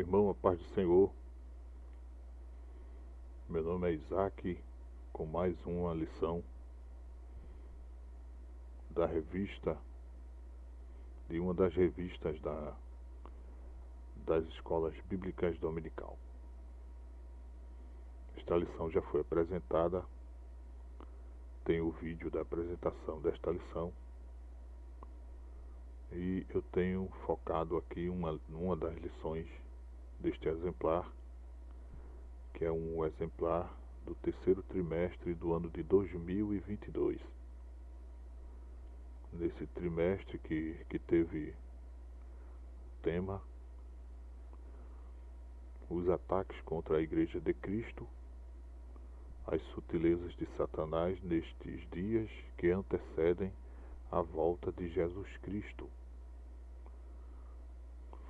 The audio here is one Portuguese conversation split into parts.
Irmão, a paz do Senhor. Meu nome é Isaac, com mais uma lição da revista, de uma das revistas das escolas bíblicas dominical. Esta lição já foi apresentada, tem o vídeo da apresentação desta lição, e eu tenho focado aqui uma das lições deste exemplar, que é um exemplar do terceiro trimestre do ano de 2022. Nesse trimestre que teve o tema os ataques contra a Igreja de Cristo, as sutilezas de Satanás nestes dias que antecedem a volta de Jesus Cristo.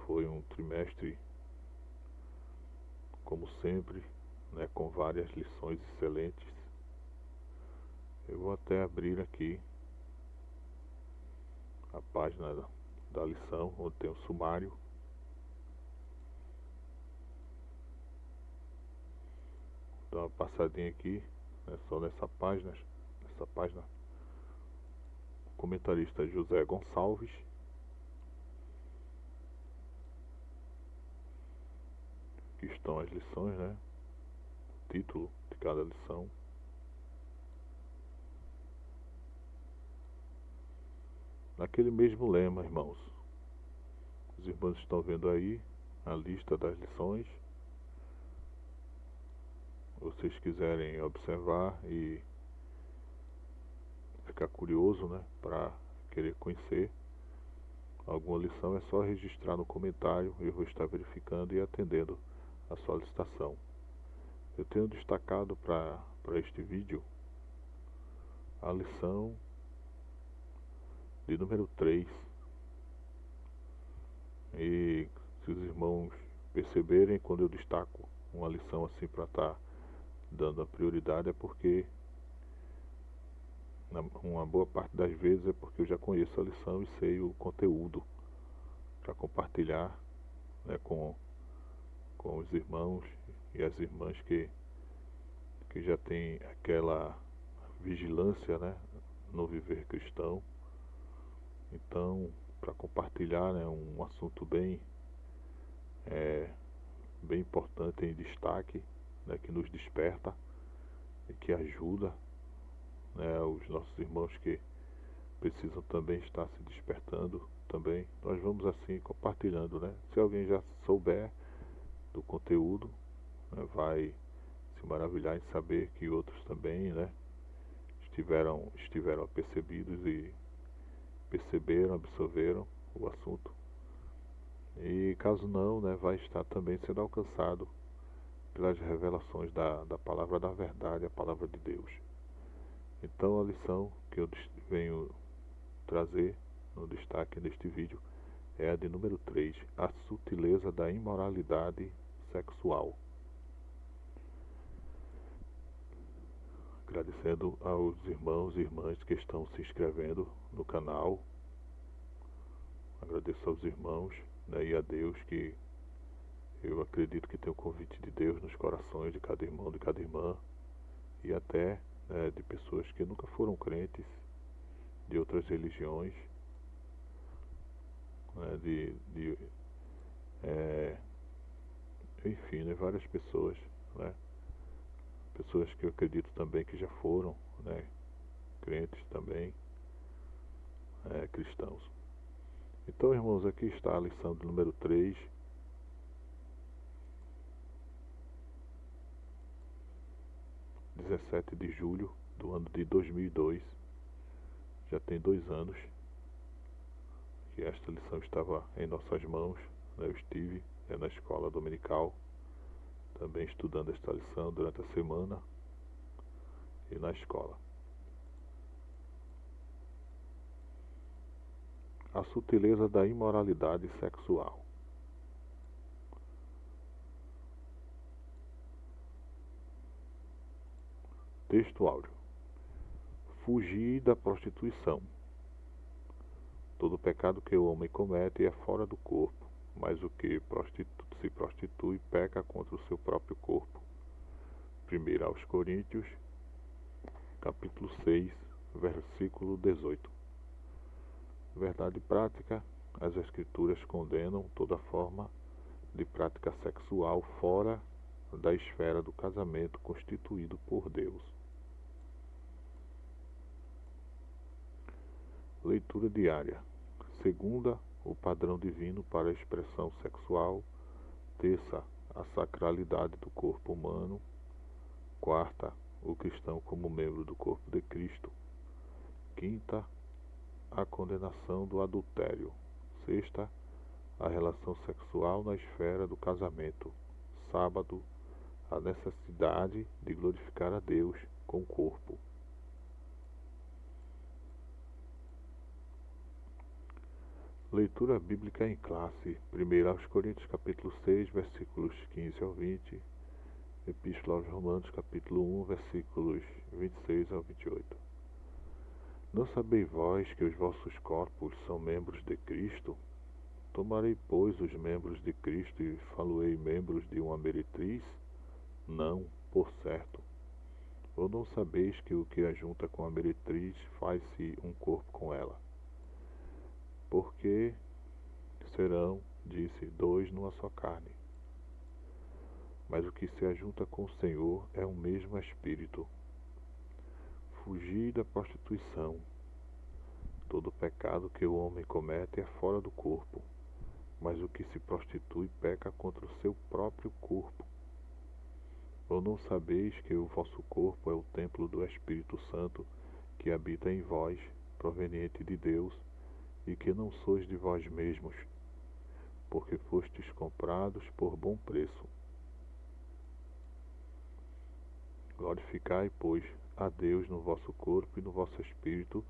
Foi um trimestre, como sempre, com várias lições excelentes. Eu vou até abrir aqui a página da lição, onde tem o sumário. Dá uma passadinha aqui, só nessa página, o comentarista José Gonçalves. Aqui estão as lições, o título de cada lição. Naquele mesmo lema, irmãos. Os irmãos estão vendo aí a lista das lições. Se vocês quiserem observar e ficar curioso, para querer conhecer alguma lição, é só registrar no comentário. Eu vou estar verificando e atendendo a solicitação. Eu tenho destacado para este vídeo a lição de número 3. E se os irmãos perceberem, quando eu destaco uma lição assim para estar dando a prioridade, é porque uma boa parte das vezes é porque eu já conheço a lição e sei o conteúdo para compartilhar, com os irmãos e as irmãs que já tem aquela vigilância, no viver cristão. Então, para compartilhar, um assunto bem importante, em destaque, que nos desperta e que ajuda, os nossos irmãos que precisam também estar se despertando também. Nós vamos assim compartilhando, Se alguém já souber do conteúdo, vai se maravilhar em saber que outros também, estiveram apercebidos e perceberam, absorveram o assunto. E caso não, vai estar também sendo alcançado pelas revelações da palavra da verdade, a palavra de Deus. Então a lição que eu venho trazer no destaque deste vídeo é a de número 3, a sutileza da imoralidade sexual. Agradecendo aos irmãos e irmãs que estão se inscrevendo no canal. Agradeço aos irmãos, e a Deus, que eu acredito que tem o convite de Deus nos corações de cada irmão, de cada irmã, e até de pessoas que nunca foram crentes, de outras religiões, enfim, várias pessoas, pessoas que eu acredito também que já foram, crentes também, cristãos. Então, irmãos, aqui está a lição de número 3. De 17 de julho do ano de 2002. Já tem 2 anos que esta lição estava em nossas mãos. Eu estive na escola dominical também estudando esta lição durante a semana e na escola. A sutileza da imoralidade sexual. Texto áudio. Fugir da prostituição. Todo pecado que o homem comete é fora do corpo, mas o que se prostitui peca contra o seu próprio corpo. 1 aos Coríntios, capítulo 6, versículo 18. Verdade prática: as Escrituras condenam toda forma de prática sexual fora da esfera do casamento constituído por Deus. Leitura diária. Segunda, o padrão divino para a expressão sexual. Terça, a sacralidade do corpo humano. Quarta, o cristão como membro do corpo de Cristo. Quinta, a condenação do adultério. Sexta, a relação sexual na esfera do casamento. Sábado, a necessidade de glorificar a Deus com o corpo. Leitura bíblica em classe. 1 aos Coríntios, capítulo 6, versículos 15 ao 20. Epístola aos Romanos, capítulo 1, versículos 26 ao 28. Não sabeis vós que os vossos corpos são membros de Cristo? Tomarei, pois, os membros de Cristo e faloei membros de uma meretriz? Não, por certo. Ou não sabeis que o que ajunta com a meretriz faz-se um corpo com ela? Porque serão, disse, dois numa só carne. Mas o que se ajunta com o Senhor é um mesmo espírito. Fugir da prostituição. Todo pecado que o homem comete é fora do corpo, mas o que se prostitui peca contra o seu próprio corpo. Ou não sabeis que o vosso corpo é o templo do Espírito Santo que habita em vós, proveniente de Deus, e que não sois de vós mesmos, porque fostes comprados por bom preço. Glorificai, pois, a Deus no vosso corpo e no vosso espírito,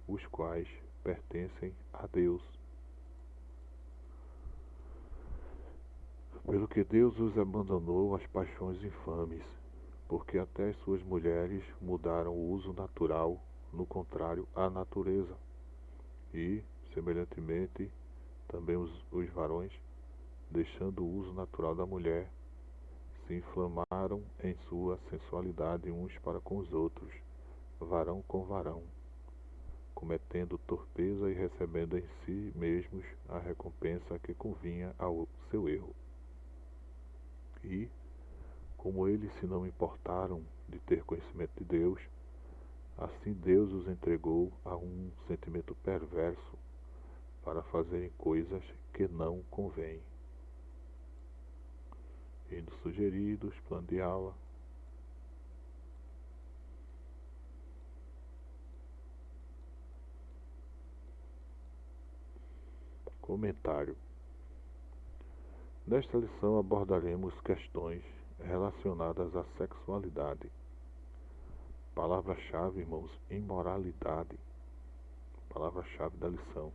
os quais pertencem a Deus. Pelo que Deus os abandonou às paixões infames, porque até as suas mulheres mudaram o uso natural, no contrário à natureza. E, semelhantemente, também os varões, deixando o uso natural da mulher, se inflamaram em sua sensualidade uns para com os outros, varão com varão, cometendo torpeza e recebendo em si mesmos a recompensa que convinha ao seu erro. E, como eles se não importaram de ter conhecimento de Deus, assim Deus os entregou a um sentimento perverso para fazerem coisas que não convêm. Indo sugeridos, plano de aula. Comentário. Nesta lição abordaremos questões relacionadas à sexualidade. Palavra-chave, irmãos, imoralidade. Palavra-chave da lição.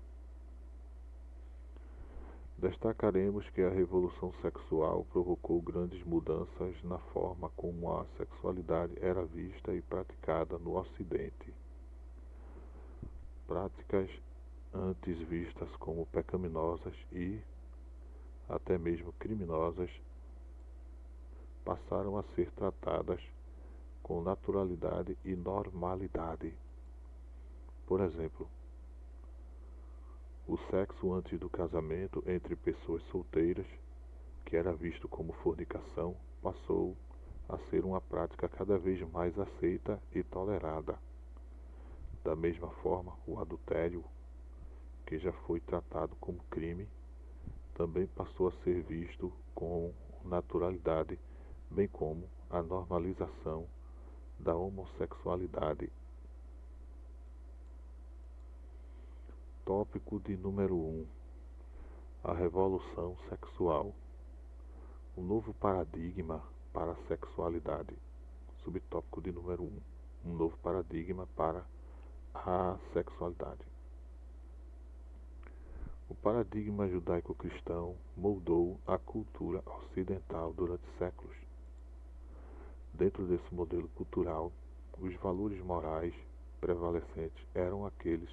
Destacaremos que a revolução sexual provocou grandes mudanças na forma como a sexualidade era vista e praticada no Ocidente. Práticas antes vistas como pecaminosas e até mesmo criminosas passaram a ser tratadas com naturalidade e normalidade. Por exemplo, o sexo antes do casamento entre pessoas solteiras, que era visto como fornicação, passou a ser uma prática cada vez mais aceita e tolerada. Da mesma forma, o adultério, que já foi tratado como crime, também passou a ser visto com naturalidade, bem como a normalização da homossexualidade. Tópico de número 1. A revolução sexual. Um novo paradigma para a sexualidade. Subtópico de número 1. Um novo paradigma para a sexualidade. O paradigma judaico-cristão moldou a cultura ocidental durante séculos. Dentro desse modelo cultural, os valores morais prevalecentes eram aqueles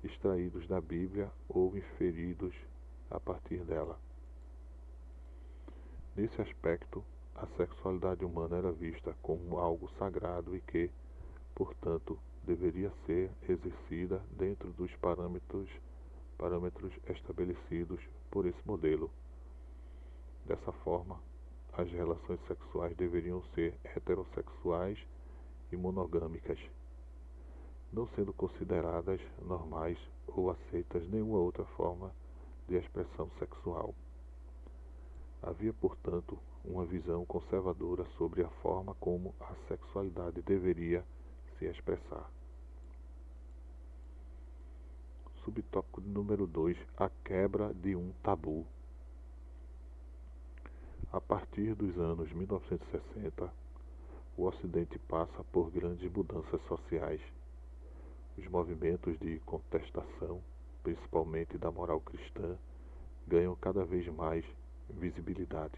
extraídos da Bíblia ou inferidos a partir dela. Nesse aspecto, a sexualidade humana era vista como algo sagrado e que, portanto, deveria ser exercida dentro dos parâmetros estabelecidos por esse modelo. Dessa forma, as relações sexuais deveriam ser heterossexuais e monogâmicas, não sendo consideradas normais ou aceitas nenhuma outra forma de expressão sexual. Havia, portanto, uma visão conservadora sobre a forma como a sexualidade deveria se expressar. Subtópico número 2: a quebra de um tabu. A partir dos anos 1960, o Ocidente passa por grandes mudanças sociais. Os movimentos de contestação, principalmente da moral cristã, ganham cada vez mais visibilidade.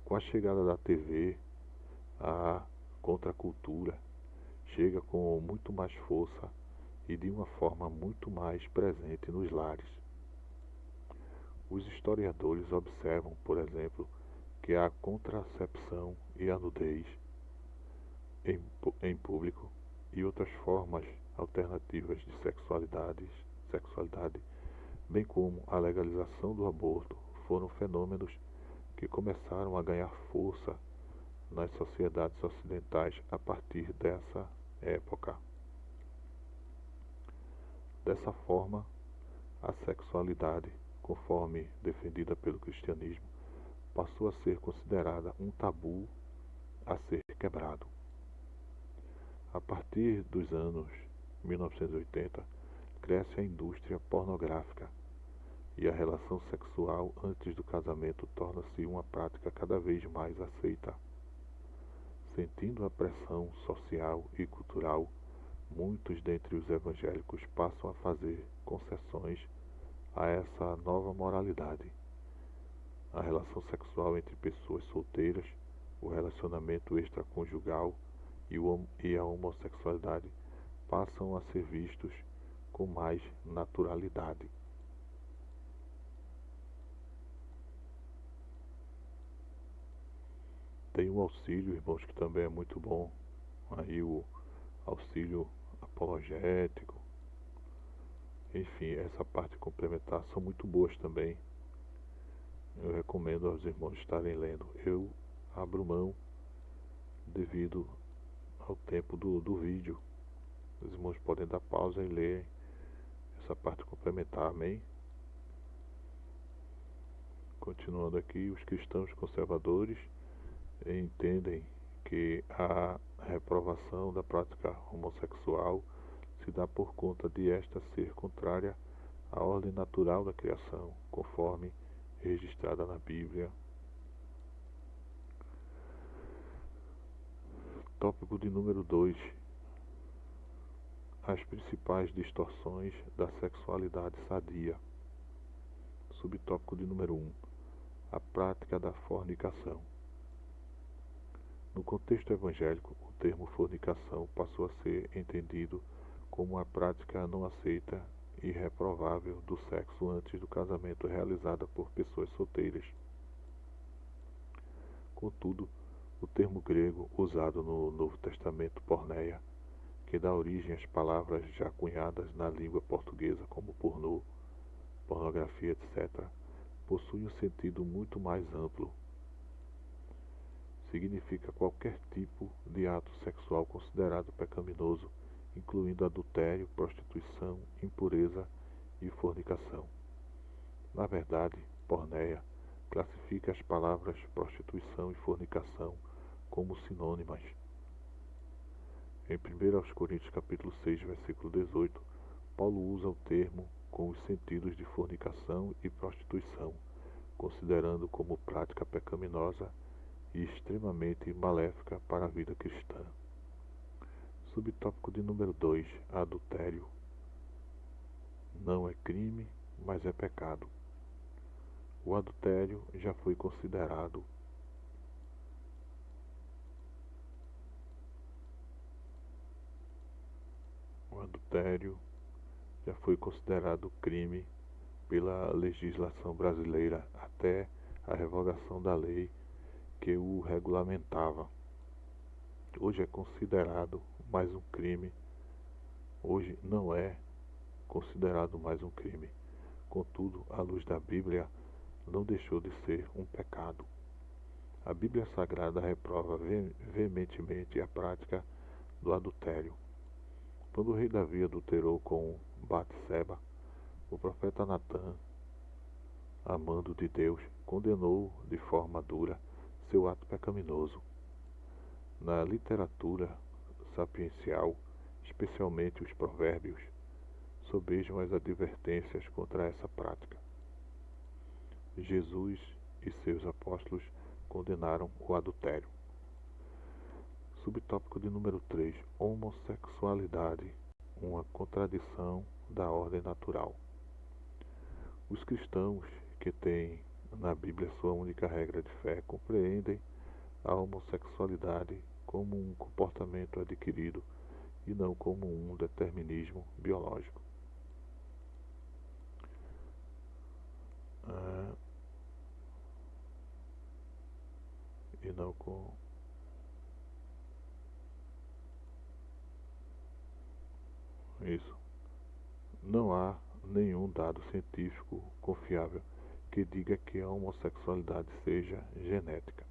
Com a chegada da TV, a contracultura chega com muito mais força e de uma forma muito mais presente nos lares. Os historiadores observam, por exemplo, que a contracepção e a nudez em público e outras formas alternativas de sexualidade, bem como a legalização do aborto, foram fenômenos que começaram a ganhar força nas sociedades ocidentais a partir dessa época. Dessa forma, a sexualidade, conforme defendida pelo cristianismo, passou a ser considerada um tabu a ser quebrado. A partir dos anos 1980, cresce a indústria pornográfica e a relação sexual antes do casamento torna-se uma prática cada vez mais aceita. Sentindo a pressão social e cultural, muitos dentre os evangélicos passam a fazer concessões a essa nova moralidade. A relação sexual entre pessoas solteiras, o relacionamento extraconjugal e a homossexualidade passam a ser vistos com mais naturalidade. Tem um auxílio, irmãos, que também é muito bom. Aí o auxílio apologético. Enfim, essa parte complementar são muito boas também. Eu recomendo aos irmãos estarem lendo. Eu abro mão devido ao tempo do vídeo. Os irmãos podem dar pausa e ler essa parte complementar, amém? Continuando aqui, os cristãos conservadores entendem que a reprovação da prática homossexual se dá por conta de esta ser contrária à ordem natural da criação, conforme registrada na Bíblia. Tópico de número 2: as principais distorções da sexualidade sadia. Subtópico de número 1: a prática da fornicação. No contexto evangélico, o termo fornicação passou a ser entendido como a prática não aceita e reprovável do sexo antes do casamento realizada por pessoas solteiras. Contudo, o termo grego usado no Novo Testamento, porneia, que dá origem às palavras já cunhadas na língua portuguesa como pornô, pornografia, etc., possui um sentido muito mais amplo. Significa qualquer tipo de ato sexual considerado pecaminoso, incluindo adultério, prostituição, impureza e fornicação. Na verdade, porneia classifica as palavras prostituição e fornicação como sinônimas. Em 1 Coríntios capítulo 6, versículo 18, Paulo usa o termo com os sentidos de fornicação e prostituição, considerando como prática pecaminosa e extremamente maléfica para a vida cristã. Subtópico de número 2: adultério. Não é crime, mas é pecado. O adultério já foi considerado crime pela legislação brasileira até a revogação da lei que o regulamentava. Hoje é considerado mais um crime. Hoje não é considerado mais um crime. Contudo, à luz da Bíblia, não deixou de ser um pecado. A Bíblia Sagrada reprova veementemente a prática do adultério. Quando o rei Davi adulterou com Batseba, o profeta Natã, amando de Deus, condenou de forma dura seu ato pecaminoso. Na literatura sapiencial, especialmente os provérbios, sobejam as advertências contra essa prática. Jesus e seus apóstolos condenaram o adultério. Subtópico de número 3. Homossexualidade, uma contradição da ordem natural. Os cristãos que têm na Bíblia sua única regra de fé compreendem a homossexualidade como um comportamento adquirido e não como um determinismo biológico. E não com isso. Não há nenhum dado científico confiável que diga que a homossexualidade seja genética.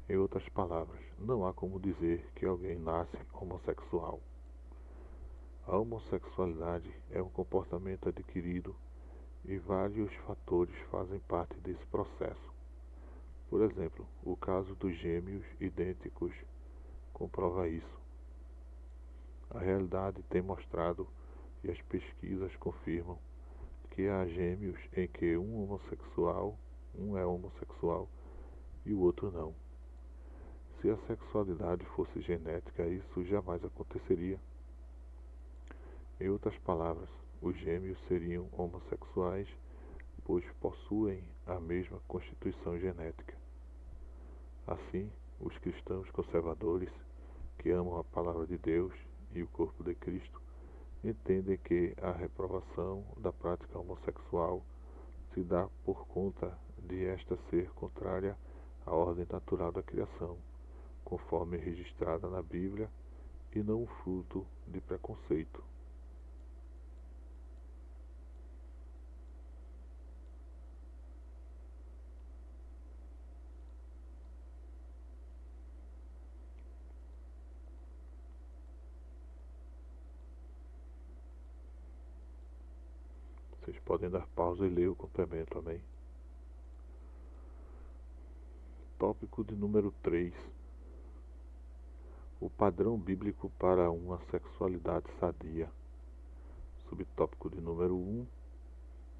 Em outras palavras, não há como dizer que alguém nasce homossexual. A homossexualidade é um comportamento adquirido e vários fatores fazem parte desse processo. Por exemplo, o caso dos gêmeos idênticos comprova isso. A realidade tem mostrado e as pesquisas confirmam que há gêmeos em que um é homossexual e o outro não. Se a sexualidade fosse genética, isso jamais aconteceria. Em outras palavras, os gêmeos seriam homossexuais, pois possuem a mesma constituição genética. Assim, os cristãos conservadores, que amam a palavra de Deus e o corpo de Cristo, entendem que a reprovação da prática homossexual se dá por conta de esta ser contrária à ordem natural da criação, conforme registrada na Bíblia, e não um fruto de preconceito. Vocês podem dar pausa e ler o complemento, amém? Tópico de número 3. O padrão bíblico para uma sexualidade sadia. Subtópico de número 1.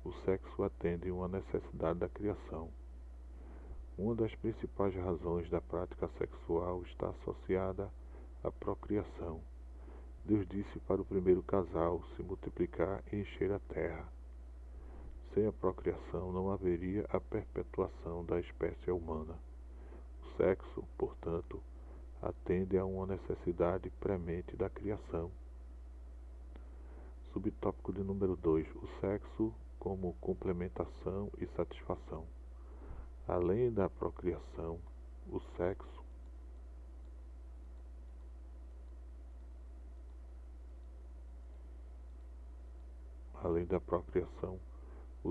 O sexo atende uma necessidade da criação. Uma das principais razões da prática sexual está associada à procriação. Deus disse para o primeiro casal se multiplicar e encher a terra. Sem a procriação não haveria a perpetuação da espécie humana. O sexo, portanto, atende a uma necessidade premente da criação. Subtópico de número 2. O sexo como complementação e satisfação. Além da procriação, o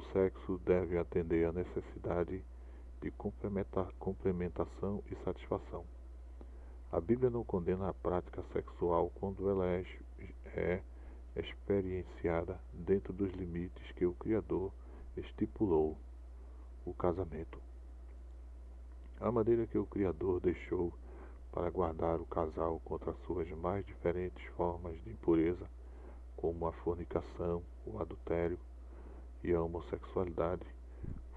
sexo deve atender à necessidade de complementação e satisfação. A Bíblia não condena a prática sexual quando ela é experienciada dentro dos limites que o Criador estipulou, o casamento. A maneira que o Criador deixou para guardar o casal contra suas mais diferentes formas de impureza, como a fornicação, o adultério e a homossexualidade,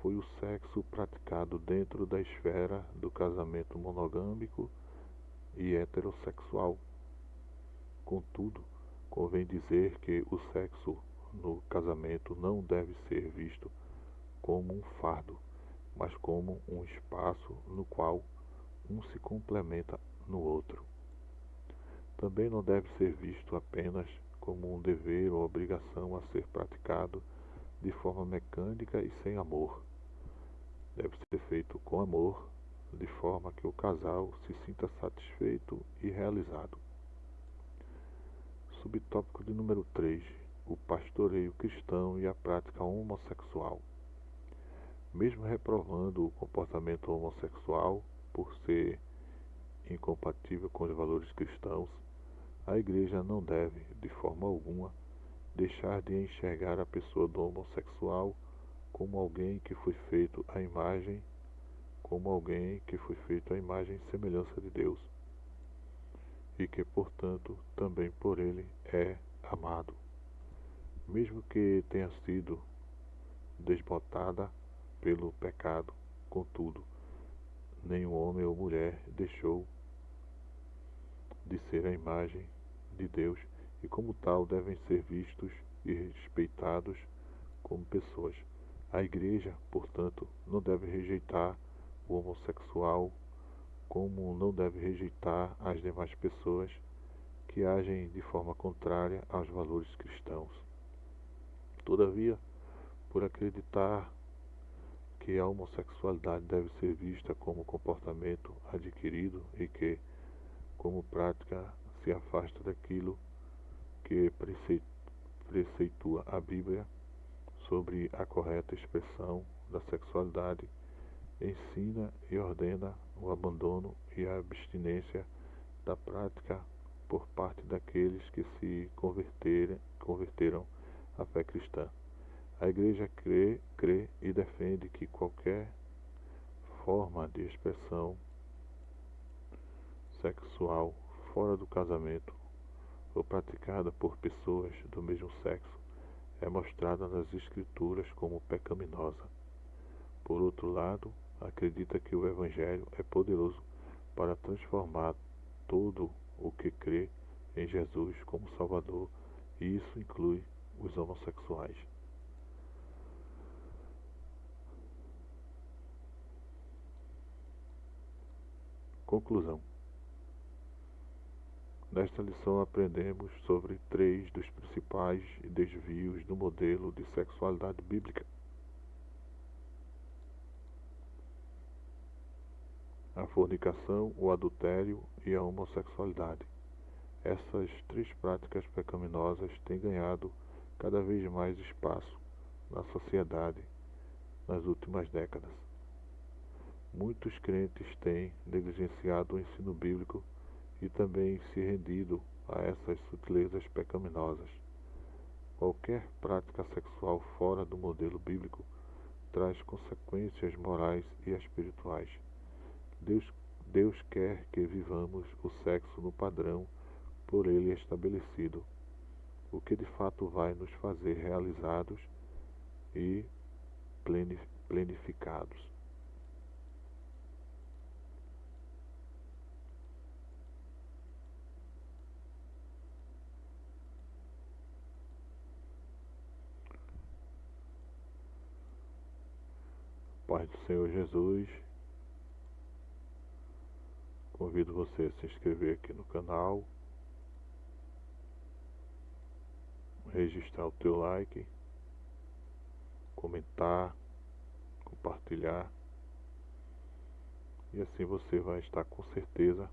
foi o sexo praticado dentro da esfera do casamento monogâmico e heterossexual. Contudo, convém dizer que o sexo no casamento não deve ser visto como um fardo, mas como um espaço no qual um se complementa no outro. Também não deve ser visto apenas como um dever ou obrigação a ser praticado de forma mecânica e sem amor. deve ser feito com amor, de forma que o casal se sinta satisfeito e realizado. Subtópico de número 3: o pastoreio cristão e a prática homossexual. Mesmo reprovando o comportamento homossexual por ser incompatível com os valores cristãos, a Igreja não deve, de forma alguma, deixar de enxergar a pessoa do homossexual como alguém que foi feito à imagem e semelhança de Deus, e que, portanto, também por ele é amado, mesmo que tenha sido desbotada pelo pecado. Contudo, nenhum homem ou mulher deixou de ser a imagem de Deus e, como tal, devem ser vistos e respeitados como pessoas. A Igreja, portanto, não deve rejeitar o homossexual, como não deve rejeitar as demais pessoas que agem de forma contrária aos valores cristãos. Todavia, por acreditar que a homossexualidade deve ser vista como comportamento adquirido e que, como prática, se afasta daquilo que preceitua a Bíblia sobre a correta expressão da sexualidade, ensina e ordena o abandono e a abstinência da prática por parte daqueles que se converteram à fé cristã. A Igreja crê e defende que qualquer forma de expressão sexual fora do casamento ou praticada por pessoas do mesmo sexo é mostrada nas Escrituras como pecaminosa. Por outro lado, acredita que o Evangelho é poderoso para transformar todo o que crê em Jesus como Salvador, e isso inclui os homossexuais. Conclusão. Nesta lição aprendemos sobre 3 dos principais desvios do modelo de sexualidade bíblica: a fornicação, o adultério e a homossexualidade. Essas 3 práticas pecaminosas têm ganhado cada vez mais espaço na sociedade nas últimas décadas. Muitos crentes têm negligenciado o ensino bíblico e também se rendido a essas sutilezas pecaminosas. Qualquer prática sexual fora do modelo bíblico traz consequências morais e espirituais. Deus quer que vivamos o sexo no padrão por ele estabelecido, o que de fato vai nos fazer realizados e plenificados. Paz do Senhor Jesus. Convido você a se inscrever aqui no canal, registrar o teu like, comentar, compartilhar, e assim você vai estar com certeza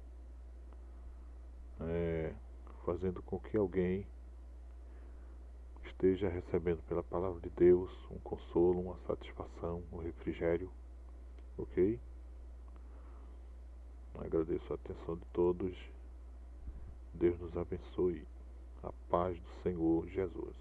fazendo com que alguém esteja recebendo pela palavra de Deus um consolo, uma satisfação, um refrigério, ok? Agradeço a atenção de todos. Deus nos abençoe. A paz do Senhor Jesus.